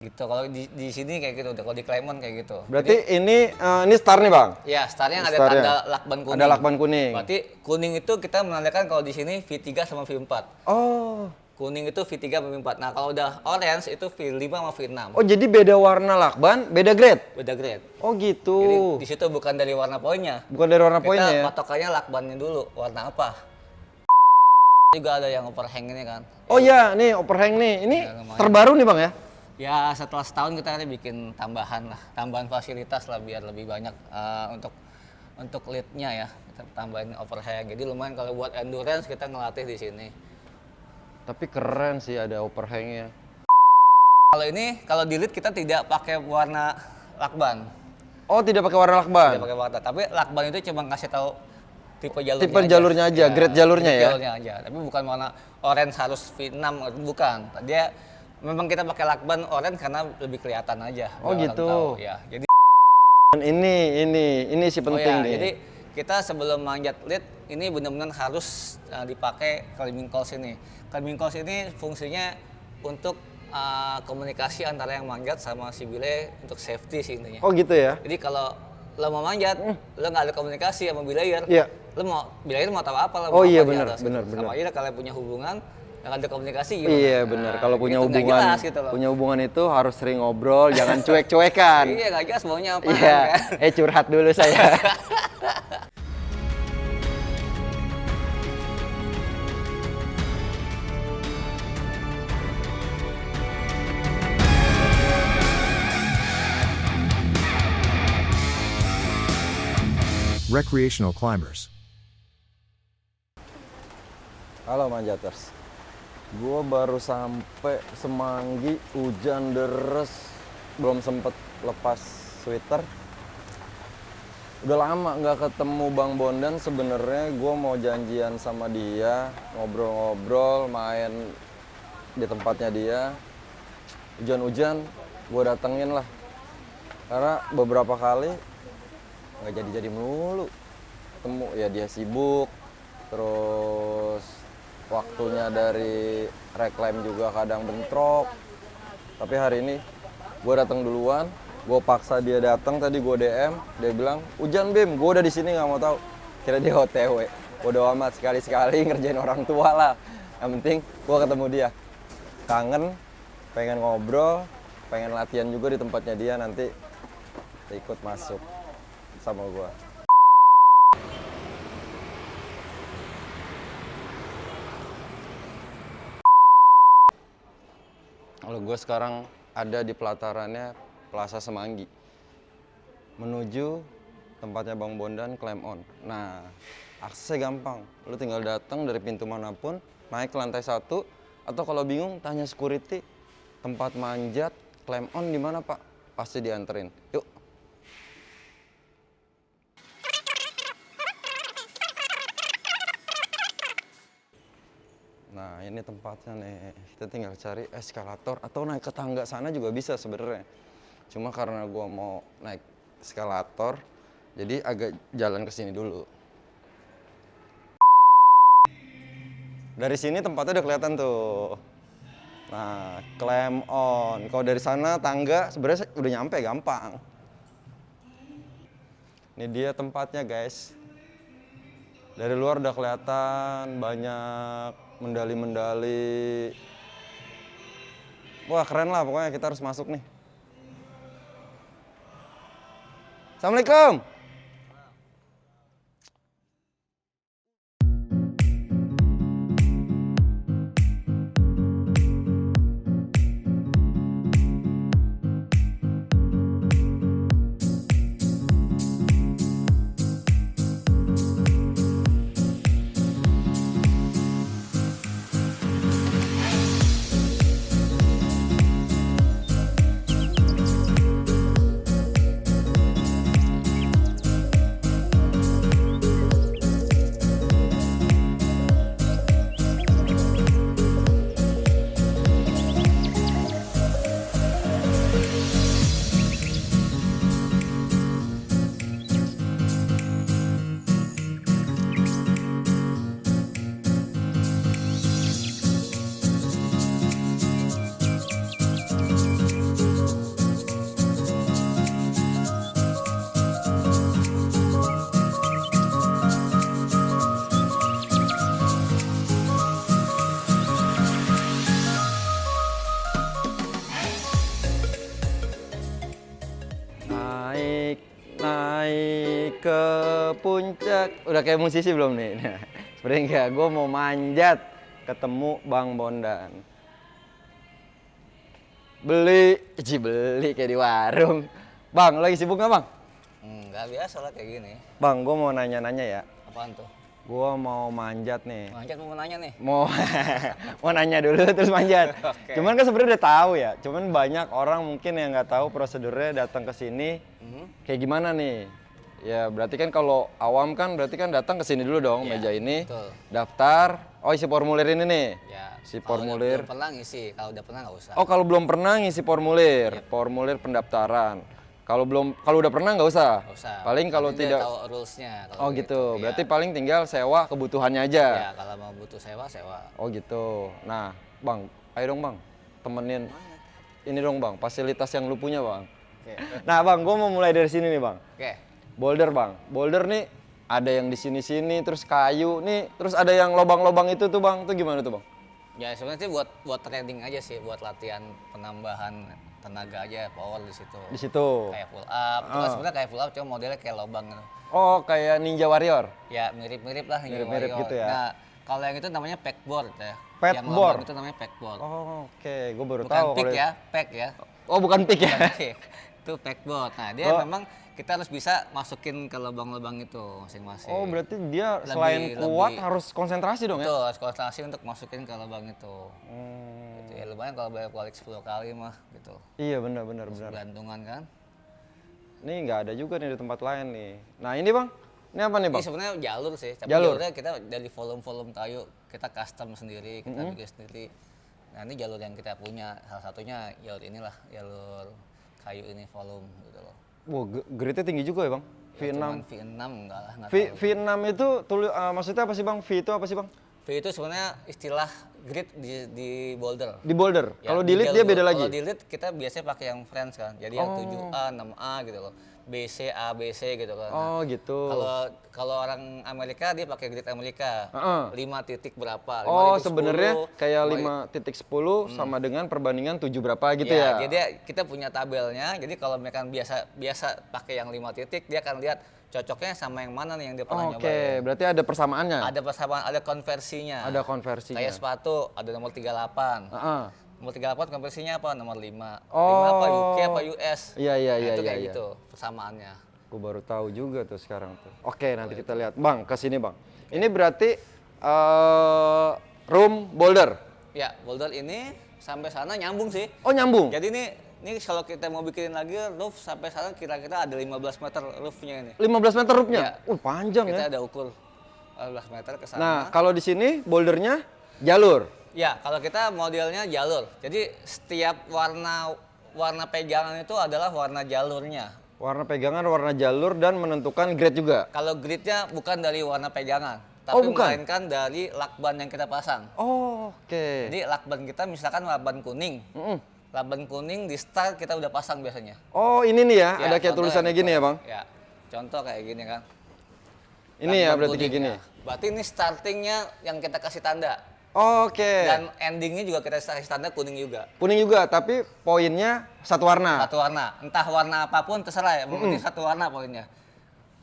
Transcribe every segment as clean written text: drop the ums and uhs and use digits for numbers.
Gitu. Kalau di sini kayak gitu, kalau di Clermont kayak gitu. Berarti ini star nih bang? Ya, starnya ada Starnya. tanda lakban kuning. Ada lakban kuning. Berarti kuning itu kita menandakan kalau di sini V3 sama V4. Oh. Kuning itu V3 sama V4. Nah, kalau udah orange itu V5 sama V6. Oh jadi beda warna lakban, beda grade? Beda grade. Oh gitu. Jadi di situ bukan dari warna poinnya. Bukan dari warna poinnya ya? Kita patokannya lakbannya dulu, warna apa. Juga ada yang overhang ini kan. Oh iya, nih overhang nih. Ini Ya, lumayan. terbaru nih bang ya? Ya setelah setahun kita bikin tambahan lah, tambahan fasilitas lah biar lebih banyak untuk lead-nya ya. Kita tambahin overhang. Jadi lumayan kalau buat endurance kita ngelatih di sini. Tapi keren sih ada overhangnya. Kalau ini kalau di lead kita tidak pakai warna lakban. Oh tidak pakai warna lakban? Tidak pakai warna, tapi lakban itu cuma ngasih tahu tipe jalurnya Tipe jalurnya aja, grade jalurnya tipe ya? Jalurnya aja, tapi bukan warna orange harus V6, bukan. Dia memang kita pakai lakban orange karena lebih kelihatan aja. Oh biar orang gitu. tahu, ya. Jadi Dan ini sih penting nih. Jadi kita sebelum manjat lead ini benar-benar harus dipakai climbing course ini. Climbing course ini fungsinya untuk komunikasi antara yang manjat sama si belay untuk safety sih intinya. Oh gitu ya? Jadi kalau lo mau manjat, lo nggak ada komunikasi sama belayer, Iya. lo belayer mau tahu apa? Lo Oh mau iya, apa di benar, atas, benar, gitu. benar. Sama aja kalian punya hubungan, nggak ada komunikasi gimana? Iya benar. Kalau punya gitu, nggak hubungan, jelas gitu loh. punya hubungan itu harus sering ngobrol, jangan cuek-cuekan. Iya nggak jelas maunya apa Iya. kan? Curhat dulu saya. Recreational climbers. Halo manjaters. Gua baru sampai Semanggi, hujan deres, belum sempet lepas sweater. Udah lama nggak ketemu Bang Bondan. Sebenarnya gua mau janjian sama dia, ngobrol-ngobrol, main di tempatnya dia. Hujan-hujan, gua datengin lah. Karena beberapa kali nggak jadi-jadi melulu. Ketemu ya dia sibuk, terus waktunya dari reclaim juga kadang bentrok. Tapi hari ini gue datang duluan, gue paksa dia datang. Tadi gue DM, dia bilang hujan Bim, gue udah di sini nggak mau tahu. Kira dia OTW, bodo amat, sekali-sekali ngerjain orang tua lah. Yang penting gue ketemu dia, kangen, pengen ngobrol, pengen latihan juga di tempatnya dia, nanti ikut masuk sama gue. Kalau gue sekarang ada di pelatarannya Plaza Semanggi, menuju tempatnya Bang Bondan, Climb On. Nah, aksesnya gampang, lu tinggal datang dari pintu manapun, naik ke lantai 1, atau kalau bingung tanya security, tempat manjat Climb On di mana Pak? Pasti dianterin. Yuk. Nah ini tempatnya nih, kita tinggal cari eskalator atau naik ke tangga sana juga bisa sebenarnya. Cuma karena gua mau naik eskalator, jadi agak jalan ke sini dulu. Dari sini tempatnya udah kelihatan tuh. Nah, Climb On. Kalau dari sana tangga sebenarnya udah nyampe gampang. Ini dia tempatnya guys. Dari luar udah kelihatan banyak mendali-mendali. Wah keren lah pokoknya, kita harus masuk nih. Assalamualaikum. naik ke puncak. Udah kayak musisi belum nih? Nah, seperti enggak, gue mau manjat ketemu Bang Bondan. Beli kayak di warung. Bang, lagi sibuk nggak bang? Nggak biasa lah kayak gini. Bang, gue mau nanya-nanya ya. Apaan tuh? Gue mau manjat nih. Manjat mau nanya nih. Mau mau nanya dulu terus manjat. Oke. Cuman kan sebenarnya udah tahu ya. Cuman banyak orang mungkin yang nggak tahu prosedurnya datang ke sini kayak gimana nih. Ya berarti kan kalau awam kan berarti kan datang ke sini dulu dong, Iya, meja ini. betul. Daftar. Oh, isi formulir ini nih. Ya. Si kalau formulir. belum pernah ngisi, kalau udah pernah nggak usah. Oh, kalau belum pernah ngisi formulir, formulir pendaftaran. Kalau udah pernah nggak usah. Nggak usah. Paling kalau Nanti dia tidak. tahu rulesnya. Oh gitu. Ya. Berarti paling tinggal sewa kebutuhannya aja. Ya, kalau mau butuh sewa. Oh gitu. Nah, Bang, ayo dong Bang, temenin. Ini dong Bang, fasilitas yang lu punya Bang. Oke. Nah Bang, gue mau mulai dari sini nih Bang. Oke. Boulder Bang, boulder nih ada yang di sini-sini, terus kayu nih, terus ada yang lobang-lobang itu tuh Bang, itu gimana tuh Bang? Ya sebenarnya sih buat training aja sih, buat latihan penambahan tenaga aja, power di situ. Di situ. Kayak pull up, itu kan sebenarnya kayak pull up, cuma modelnya kayak lobang gitu. Oh, kayak Ninja Warrior. Ya mirip-mirip lah Ninja Mirip-mirip Warrior. gitu ya. Nah kalau yang itu namanya packboard ya. Packboard? Yang lobang itu namanya packboard. Oh, oke, gue baru Bukan tahu. pick kalau- ya, pack ya. Oh, bukan pick ya? Bukan pick. Itu packboard. Nah dia Oh. memang kita harus bisa masukin ke lobang-lobang itu masing-masing. Oh, berarti dia Lebih- selain kuat lebih- harus konsentrasi dong ya? Betul, harus konsentrasi untuk masukin ke lubang itu. Hmm. Gitu ya, lumayan kalau bayar balik 10 kali mah gitu. Iya, benar. Gantungan kan. Ini nggak ada juga nih di tempat lain nih. Nah, ini Bang. Ini apa nih Ini Bang? sebenarnya jalur sih, tapi Jalur? jalurnya kita dari volume-volume kayu, kita custom sendiri, kita bikin sendiri. Nah ini jalur yang kita punya, salah satunya jalur inilah, jalur kayu ini volume gitu loh. Wah, grade-nya tinggi juga ya Bang? Ya, V6. cuman V6 enggak lah, enggak terlalu. V6 itu maksudnya apa sih Bang? V itu apa sih Bang? V itu sebenarnya istilah grid di boulder. Di boulder. Ya, Kalau di lead jalur- dia beda lagi. Kalau di lead kita biasanya pakai yang friends kan. Jadi yang 7A, 6A gitu loh. BC, ABC gitu kan. Oh, gitu. Kalau orang Amerika dia pakai grid Amerika. Heeh. 5 titik berapa? 5 Oh, titik sebenarnya 10, kayak 5 5.10 sama dengan perbandingan 7 berapa gitu ya, ya? jadi kita punya tabelnya. Jadi kalau mereka biasa pakai yang 5 titik, dia akan lihat cocoknya sama yang mana nih yang dia pernah Oke, nyobain. berarti ada persamaannya? Ada persamaan, ada konversinya. Ada konversinya. Kayak sepatu, ada nomor 38. Heeh. Nomor 38 konversinya apa? Nomor 5. Oh. 5 apa? UK apa US? Iya, Nah, itu kayak iya. gitu persamaannya. Gue baru tahu juga tuh sekarang tuh. Oke, nanti kita lihat. Bang, ke sini Bang. Ini berarti room boulder. Ya, boulder ini sampai sana nyambung sih. Oh, nyambung. Jadi ini kalau kita mau bikin lagi roof sampai sana kira-kira ada 15 meter roofnya ini. 15 meter roofnya? Iya. Panjang Kita ya. ada ukur 15 meter ke sana. Nah, kalau di sini bouldernya jalur. Ya, kalau kita modelnya jalur. Jadi setiap warna pegangan itu adalah warna jalurnya. Warna pegangan, warna jalur, dan menentukan grade juga. Kalau gridnya bukan dari warna pegangan, Oh, tapi bukan? melainkan dari lakban yang kita pasang. Oh, oke. Jadi lakban kita misalkan lakban kuning. Mm-mm. Lakban kuning di start kita udah pasang biasanya. Oh, ini nih ya, Ya, ada kayak contoh tulisannya yang gini itu. ya Bang? Ya, contoh kayak gini kan. Ini ya Lakban berarti kayak kuning, gini. ya. Berarti ini startingnya yang kita kasih tanda. Oke. Dan endingnya juga kita kasih tanda kuning juga. Kuning juga, tapi poinnya satu warna. Satu warna, entah warna apapun terserah ya, yang penting satu warna poinnya.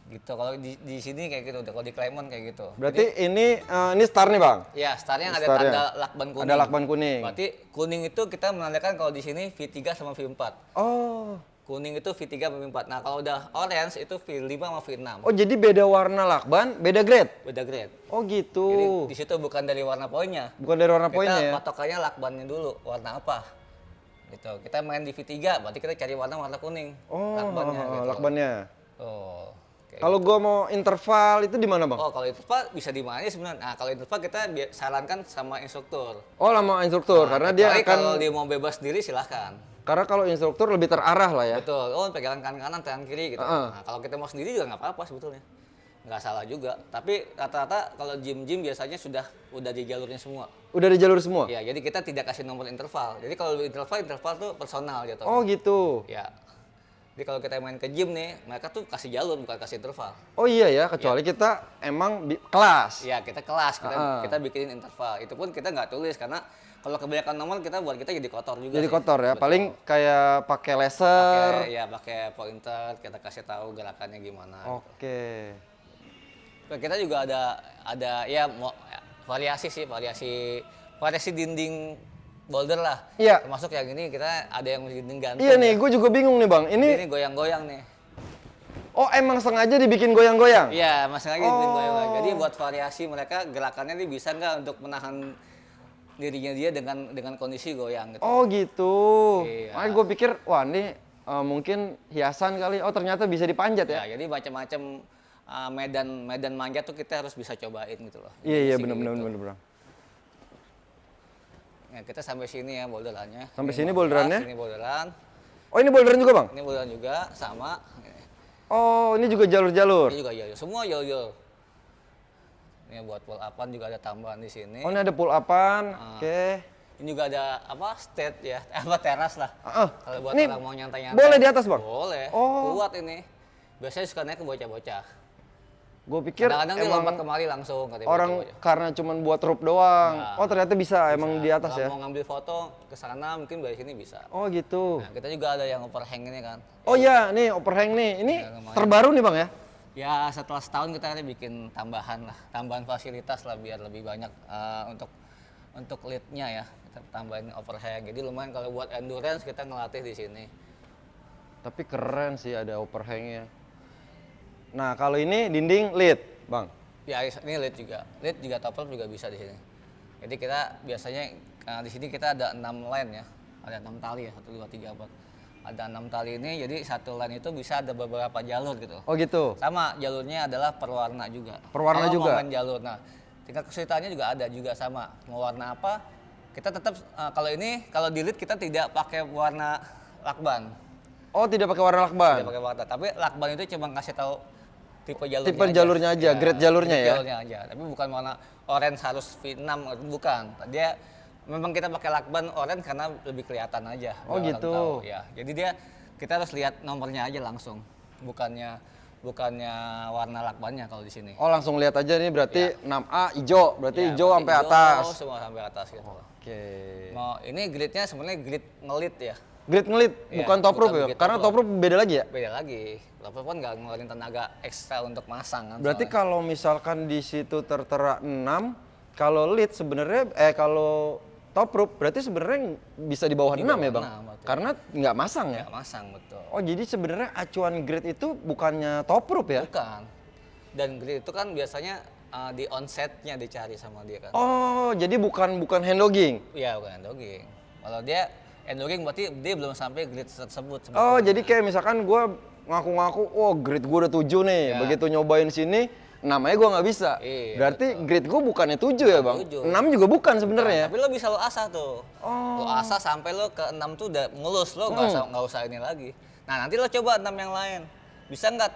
Gitu. Kalau di sini kayak gitu, kalau di Claymont kayak gitu. Berarti ini star nih Bang? Ya, startnya ada Starnya. tanda lakban kuning. Ada lakban kuning. Berarti kuning itu kita menandakan kalau di sini V3 sama V4. Oh. Kuning itu V3 sama V4. Nah, kalau udah orange itu V5 sama V6. Oh, jadi beda warna lakban, beda grade? Beda grade. Oh gitu. Jadi di situ bukan dari warna poinnya. Bukan dari warna poinnya Kita ya? patokannya lakbannya dulu, warna apa. Gitu. Kita main di V3, berarti kita cari warna kuning. Oh, lakbannya gitu. lakbannya. Oh. kayak Kalau gua mau interval itu di mana Bang? Oh, kalau interval bisa di mana sebenarnya? Nah, kalau interval kita sarankan sama instruktur. Oh, lama instruktur, karena dia Kecuali akan... kalau dia mau bebas sendiri silahkan. Karena kalau instruktur lebih terarah lah ya? Betul. Oh, pegangan kanan, tangan kiri gitu. Heeh. Nah, kalau kita mau sendiri juga nggak apa-apa sebetulnya. Nggak salah juga. Tapi rata-rata kalau gym-gym biasanya udah di jalurnya semua. Udah di jalur semua? Ya, jadi kita tidak kasih nomor interval. Jadi kalau interval tuh personal gitu. Oh gitu. Ya. Jadi kalau kita main ke gym nih, mereka tuh kasih jalur bukan kasih interval. Oh iya ya, kecuali kita emang kelas. Ya, kita kelas, Heeh. kita bikinin interval. Itu pun kita nggak tulis karena Kalau kebanyakan nomor buat kita jadi kotor juga. Jadi sih. kotor ya. Betul. Paling kayak pakai laser. Pakai pointer, kita kasih tahu gerakannya gimana. Oke. Kita juga ada ya variasi sih, variasi dinding boulder lah. Iya. Termasuk yang ini kita ada yang dinding gantung. Iya nih, gue juga bingung nih bang. Ini goyang-goyang nih. Oh emang sengaja dibikin goyang-goyang? Iya, masalahnya dibikin goyang-goyang. Jadi buat variasi mereka gerakannya nih bisa nggak untuk menahan dirinya dia dengan kondisi goyang gitu. Oh gitu. Iya. Makanya gue pikir, wah ini mungkin hiasan kali. Oh ternyata bisa dipanjat ya? Ya, jadi macam-macam medan manjat tuh kita harus bisa cobain gitu loh. Iya Sini benar. gitu. Ya, kita sampai sini ya boulderannya. Sampai sini boulderannya? Ini boulderan. Oh ini boulderan juga bang? Ini boulderan juga sama. Oh ini juga jalur-jalur? Ini juga jalur. Semua jalur. Ini buat pull upan juga ada tambahan di sini. Oh ini ada pull upan, oke. Ini juga ada stage ya, teras lah. Kalau buat Ini orang mau nyantai-nyantai. boleh di atas bang? Boleh. Oh. Kuat ini. Biasanya suka naik ke bocah-bocah. Gue pikir Kadang-kadang dia emang lompat kemari langsung katanya orang bocah-bocah. karena cuman buat rope doang. Nah, Oh ternyata bisa emang di atas Kalau ya? mau ngambil foto ke sana mungkin dari sini bisa. Oh gitu. Nah, kita juga ada yang overhang ini kan. Oh iya nih overhang nih. Ini Ya, lumayan. terbaru nih bang ya? Ya setelah setahun kita bikin tambahan fasilitas lah biar lebih banyak untuk lead-nya ya. Kita tambahin overhang. Jadi lumayan kalau buat endurance kita ngelatih di sini. Tapi keren sih ada overhangnya. Nah kalau ini dinding lead bang? Ya ini lead juga top rope juga bisa di sini. Jadi kita biasanya di sini kita ada 6 line ya, ada 6 tali ya, 1, 2, 3, 4. Ada 6 tali ini, jadi satu line itu bisa ada beberapa jalur gitu. Oh gitu? Sama jalurnya adalah perwarna juga. Perwarna Kalau juga? mau main jalur, nah tingkat kesulitannya juga ada juga sama. Mau warna apa? Kita tetap kalau di lead kita tidak pakai warna lakban, Oh tidak pakai warna lakban? tidak pakai warna. Tapi lakban itu cuma ngasih tahu tipe jalurnya aja, grade jalurnya ya? Jalurnya aja, tapi bukan warna orange harus V6, bukan. Dia memang kita pakai lakban orange karena lebih kelihatan aja. Oh biar orang gitu. tahu, ya. Jadi kita harus lihat nomornya aja langsung, bukannya warna lakbannya kalau di sini. Oh langsung lihat aja nih berarti 6A hijau, berarti Ya, hijau berarti sampai atas. Semua sampai atas gitu. Oke. Mau ini gridnya sebenarnya grid ngelit ya. Grid ngelit, Iya, bukan top rope bukan ya? grid Karena top top rope beda lagi ya? Beda lagi. Top rope kan nggak ngeluarin tenaga ekstra untuk masang kan. Berarti soalnya. kalau misalkan di situ tertera 6, kalau lead sebenarnya kalau top rope berarti sebenarnya bisa di bawah 6 ya, Bang? 6 berarti. Karena nggak masang ya? Nggak masang betul. Oh, jadi sebenarnya acuan grid itu bukannya top rope ya? Bukan. Dan grid itu kan biasanya di onsetnya dicari sama dia kan. Oh, jadi bukan hand logging. Iya, bukan endogging. Kalau dia endogging berarti dia belum sampai grid tersebut. Oh, sebetulnya. jadi kayak misalkan gue ngaku-ngaku, oh grid gue udah 7 nih. Ya. Begitu nyobain sini, namanya gue nggak bisa. Iya, Berarti grid gue bukannya 7 ya, Bang? 7. 6 juga bukan sebenarnya. Tapi lo bisa lo asah tuh. Oh. Lo asah sampai lo ke 6 tuh udah mulus, lo nggak usah ini lagi. Nah, nanti lo coba 6 yang lain. Bisa nggak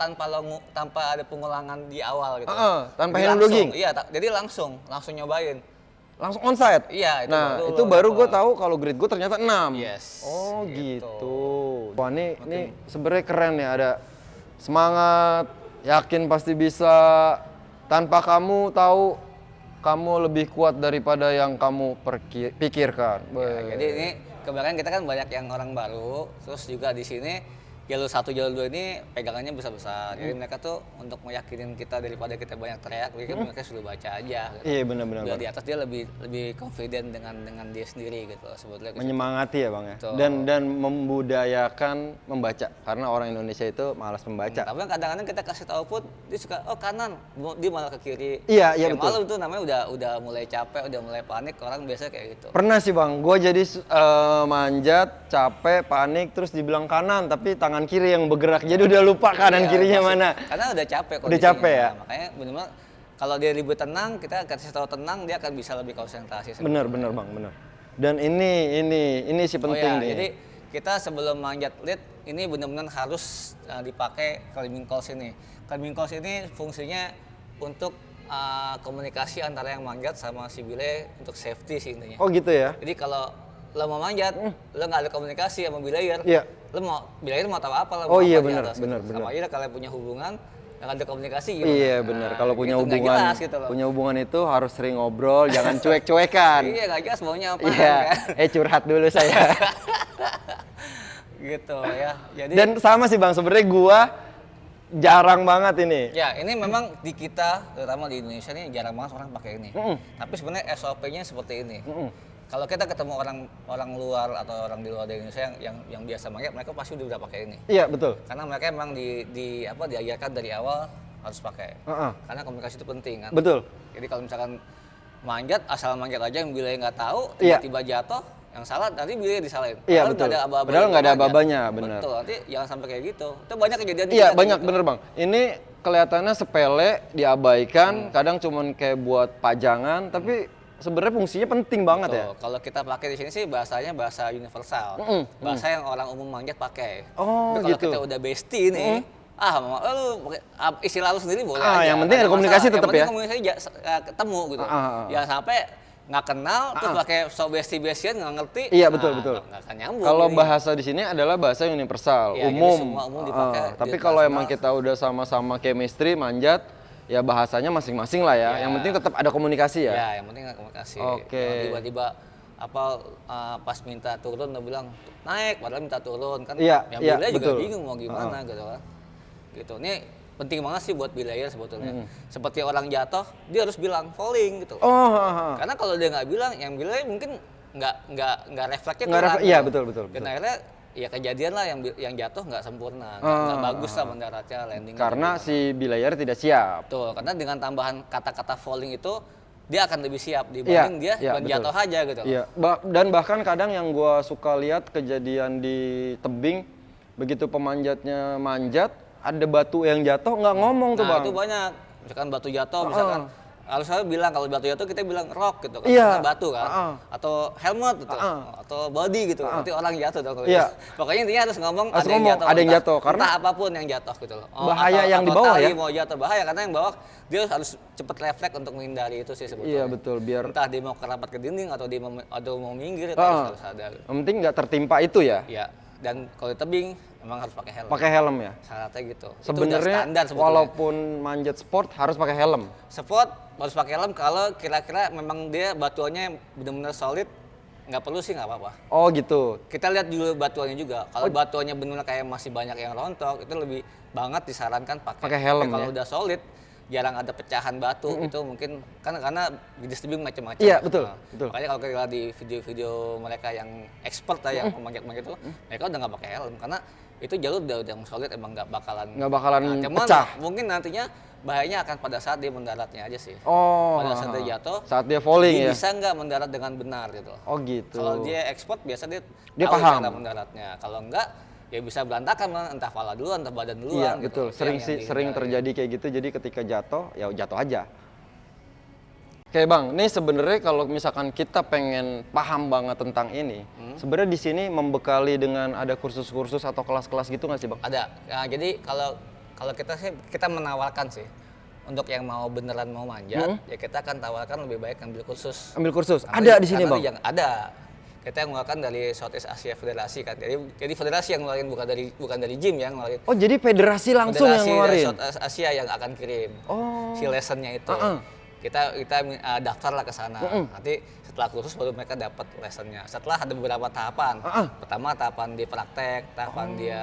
tanpa ada pengulangan di awal gitu. Tanpa Jadi hand langsung, logging? Iya, jadi langsung nyobain. Langsung onside? Iya, Itu baru gue tahu kalau grid gue ternyata 6. Yes, Oh gitu. gitu. Wah ini sebenarnya keren ya, ada semangat, yakin pasti bisa. Tanpa kamu tahu kamu lebih kuat daripada yang kamu pikirkan. Ya, jadi ini kebanyakan kita kan banyak yang orang baru, terus juga di sini jalur 1, jalur 2 ini pegangannya besar-besar. Jadi mereka tuh untuk meyakinin kita daripada kita banyak teriak, mereka sudah baca aja. Gitu. Iya benar-benar. Udah di atas dia lebih confident dengan dia sendiri gitu sebetulnya. Menyemangati ya Bang ya. Betul. Dan membudayakan membaca karena orang Indonesia itu malas membaca. Tapi kadang-kadang kita kasih tahu pun dia suka kanan, dia malah ke kiri. Iya betul. Malu itu namanya udah mulai capek, udah mulai panik, orang biasa kayak gitu. Pernah sih Bang, gue jadi manjat, capek, panik, terus dibilang kanan, tapi tangan kiri yang bergerak, jadi udah lupa kanan kirinya mana. Karena udah capek. Udah capek ya. Nah, makanya benar-benar kalau dia lebih tenang, kita kasih tahu tenang, dia akan bisa lebih konsentrasi. Bener Bang, bener. Dan ini sih penting nih. Jadi kita sebelum manjat lead, ini benar-benar harus dipakai climbing calls ini. Climbing calls ini fungsinya untuk komunikasi antara yang manjat sama si belay untuk safety sih intinya. Oh gitu ya? Jadi kalau lo mau manjat, lo nggak ada komunikasi sama belayer, Iya. belayer mau tahu apa lo Oh mau iya apa di benar, atas, benar, gitu. benar. Sama aja kalian punya hubungan, nggak ada komunikasi gimana? Iya benar. Kalau punya gitu, nggak hubungan, jelas gitu loh. punya hubungan itu harus sering ngobrol, jangan cuek-cuekan. Iya nggak jelas maunya apa Iya. kan? Curhat dulu saya. Gitu ya. Jadi Dan sama sih Bang, sebenarnya gua jarang banget ini. ya ini memang di kita, terutama di Indonesia ini jarang banget orang pakai ini. Tapi sebenarnya SOP-nya seperti ini. Kalau kita ketemu orang luar atau orang di luar dari Indonesia yang biasa manggil, mereka pasti udah pakai ini. Iya betul. Karena mereka emang diajarkan dari awal harus pakai. Heeh. Karena komunikasi itu penting kan. Betul. Jadi kalau misalkan manjat, asal manjat aja yang bilanya nggak tahu, Iya. tiba-tiba jatuh, yang salah nanti bilanya disalahin. Iya, Padahal betul. nggak ada aba-aba Padahal yang nggak ada manjat. aba-abanya, benar. Betul, nanti jangan sampai kayak gitu. Itu banyak kejadian di Iya kita banyak gitu. bener Bang. Ini kelihatannya sepele, diabaikan, kadang cuman kayak buat pajangan, tapi sebenarnya fungsinya penting banget ya. Tuh, kalau kita pakai di sini sih bahasanya bahasa universal. Bahasa yang orang umum manjat pakai. Oh, Tapi kalau gitu. kita udah bestie nih, lu pakai istilah lu sendiri boleh Ah, aja. yang penting nggak ada komunikasi masalah. tetap Yang penting ya. komunikasi ketemu gitu. Jangan sampai nggak kenal terus pakai so bestie-bestian nggak ngerti. Iya betul betul. Nggak akan nyambung. Kalau ini. bahasa di sini adalah bahasa universal, Iya, jadi umum. semua umum dipakai di Tapi kalau internasional. emang kita udah sama-sama chemistry, manjat, ya bahasanya masing-masing lah ya. Iya. Yang penting tetap ada komunikasi ya. Ya, yang penting nggak komunikasi. Oke. Jangan tiba-tiba pas minta turun udah bilang naik padahal minta turun kan. Iya, yang iya, bilanya juga betul. bingung mau gimana gitu kan. Gitu. Ini penting banget sih buat bilayer sebetulnya. Seperti orang jatuh, dia harus bilang falling gitu. Oh, Karena kalau dia nggak bilang, yang bilangnya mungkin nggak refleksnya Nggak kurang. refleks, iya, gitu. betul, betul, Dan betul. akhirnya ya kejadian lah yang jatuh nggak sempurna, nggak bagus lah mendaratnya, landing. karena si bilayer tidak siap. Betul, karena dengan tambahan kata-kata falling itu dia akan lebih siap dibanding dia iya, jatuh betul. aja gitu. Iya, dan bahkan kadang yang gua suka lihat kejadian di tebing, begitu pemanjatnya manjat, ada batu yang jatuh nggak ngomong tuh Nah Bang. itu banyak, misalkan batu jatuh, misalkan harus saya bilang kalau batu jatuh kita bilang rock gitu kan, Iya. karena batu kan, atau helmet gitu, atau body gitu, nanti orang jatuh dong. Kalau Iya. gitu. Pokoknya intinya harus ngomong Harus ada yang ngomong, jatuh, ada yang entah- jatuh, karena entah apapun yang jatuh gitu loh. bahaya yang di atau bawah tali ya. mau jatuh bahaya karena yang bawah dia harus cepet refleks untuk menghindari itu sih sebetulnya. Iya betul, biar Entah dia mau kerapat ke dinding atau dia mau minggir itu harus ada. yang penting nggak tertimpa itu ya. Iya. Dan kalau di tebing memang harus pakai helm. Pakai helm ya. Syaratnya gitu. Itu udah Sebenarnya standar sebetulnya. walaupun manjat sport harus pakai helm. Sport harus pakai helm kalau kira-kira memang dia batuannya benar-benar solid, nggak perlu sih nggak apa-apa. Oh gitu. Kita lihat dulu batuannya juga. Kalau batuannya benar kayak masih banyak yang rontok, itu lebih banget disarankan Pakai helm Kalau ya? udah solid, jarang ada pecahan batu itu mungkin karena jenis tebing macam-macam. Iya, betul, Nah, betul. Makanya kalau kita lihat di video-video mereka yang expert lah yang memanjat-manjat itu, mereka udah nggak pakai helm karena itu jalur udah yang solid emang nggak bakalan cuman pecah. mungkin nantinya bahayanya akan pada saat dia mendaratnya aja sih. Oh. Pada saat dia jatuh, Saat dia falling dia ya. bisa nggak mendarat dengan benar gitu. Oh gitu. Kalau dia ekspor biasa dia Dia tahu paham. cara mendaratnya. Kalau enggak ya bisa berantakan lah, entah kepala duluan, entah badan Iya duluan. betul. Itu Sering yang sih sering dihindari. terjadi kayak gitu. Jadi ketika jatuh ya jatuh aja. Oke Bang, ini sebenarnya kalau misalkan kita pengen paham banget tentang ini, sebenarnya di sini membekali dengan ada kursus-kursus atau kelas-kelas gitu nggak sih Bang? Ada. Nah, jadi kalau kita sih kita menawarkan sih untuk yang mau beneran mau manjat, ya kita akan tawarkan lebih baik ambil kursus. Ambil kursus. Karena- Ada di sini karena Bang? ada. Kita yang mengeluarkan dari Southeast Asia Federasi kan. Jadi federasi yang ngeluarin bukan dari gym yang ngeluarin. Oh jadi federasi langsung yang Federasi dari ngeluarin? Southeast Asia yang akan kirim Oh. si lessonnya itu. Kita daftar lah ke sana. Nanti setelah kursus baru mereka dapat lessonnya. Setelah ada beberapa tahapan. Pertama tahapan dia praktek, tahapan dia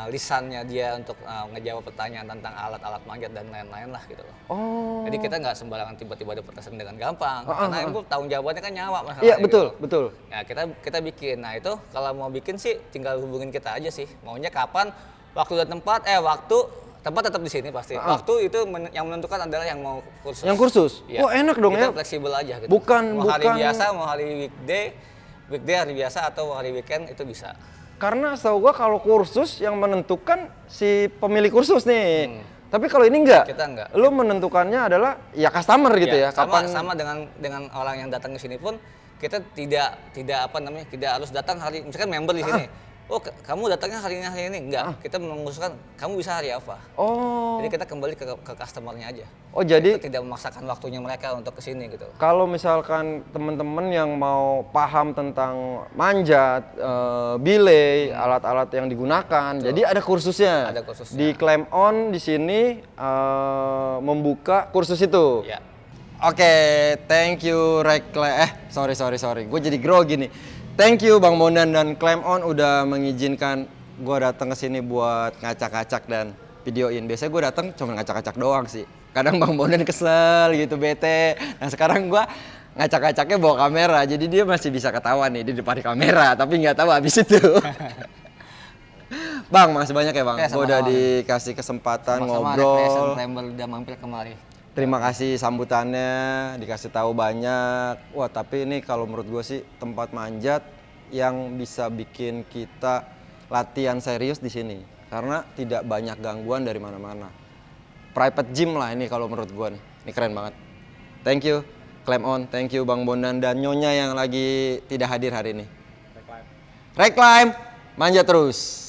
lisannya dia untuk ngejawab pertanyaan tentang alat-alat manjat dan lain-lain lah gitu loh. Oh. Jadi kita nggak sembarangan tiba-tiba dapat lesson dengan gampang. Karena itu tanggung jawabannya kan nyawa masalahnya. Iya betul, gitu. betul. Ya kita bikin. Nah itu kalau mau bikin sih tinggal hubungin kita aja sih. Maunya kapan, waktu dan tempat. Tempat tetap di sini pasti. Waktu itu yang menentukan adalah yang mau kursus. Yang kursus? Iya. Oh enak dong Kita ya. fleksibel aja gitu. Bukan- mau hari bukan- biasa, mau hari weekday hari biasa atau hari weekend itu bisa. Karena setahu gua kalau kursus yang menentukan si pemilik kursus nih. Tapi kalau ini enggak. Kita enggak. Lu menentukannya adalah ya customer gitu ya. Sama dengan orang yang datang ke sini pun kita tidak harus datang hari misalkan member di sini. oh kamu datangnya hari ini. Enggak, kita mengusulkan kamu bisa hari apa. Oh. Jadi kita kembali ke customer-nya aja. Oh, jadi Kita tidak memaksakan waktunya mereka untuk kesini gitu. kalau misalkan teman-teman yang mau paham tentang manjat, belay, alat-alat yang digunakan, jadi ada kursusnya. Ada kursusnya. Di Climb On di sini membuka kursus itu. Ya. Oke, thank you sorry. Gue jadi grogi nih. Thank you Bang Bondan dan Climb On udah mengizinkan gue datang ke sini buat ngacak-ngacak dan videoin. Biasanya gue datang cuma ngacak-ngacak doang sih. Kadang Bang Bondan kesel gitu, bete. Nah sekarang gue ngacak-ngacaknya bawa kamera, jadi dia masih bisa ketawa nih di depan kamera, tapi nggak tahu habis itu. Bang, makasih banyak ya Bang. Oke, Gue udah sama-sama. dikasih kesempatan Sama-sama Recreation ngobrol. Climber udah mampir kemari. Terima kasih sambutannya, dikasih tahu banyak. Wah, tapi ini kalau menurut gue sih tempat manjat yang bisa bikin kita latihan serius di sini. Karena tidak banyak gangguan dari mana-mana. Private gym lah ini kalau menurut gue nih. Ini keren banget. Thank you, Climb On. Thank you Bang Bondan dan Nyonya yang lagi tidak hadir hari ini. Reclimb, manjat terus.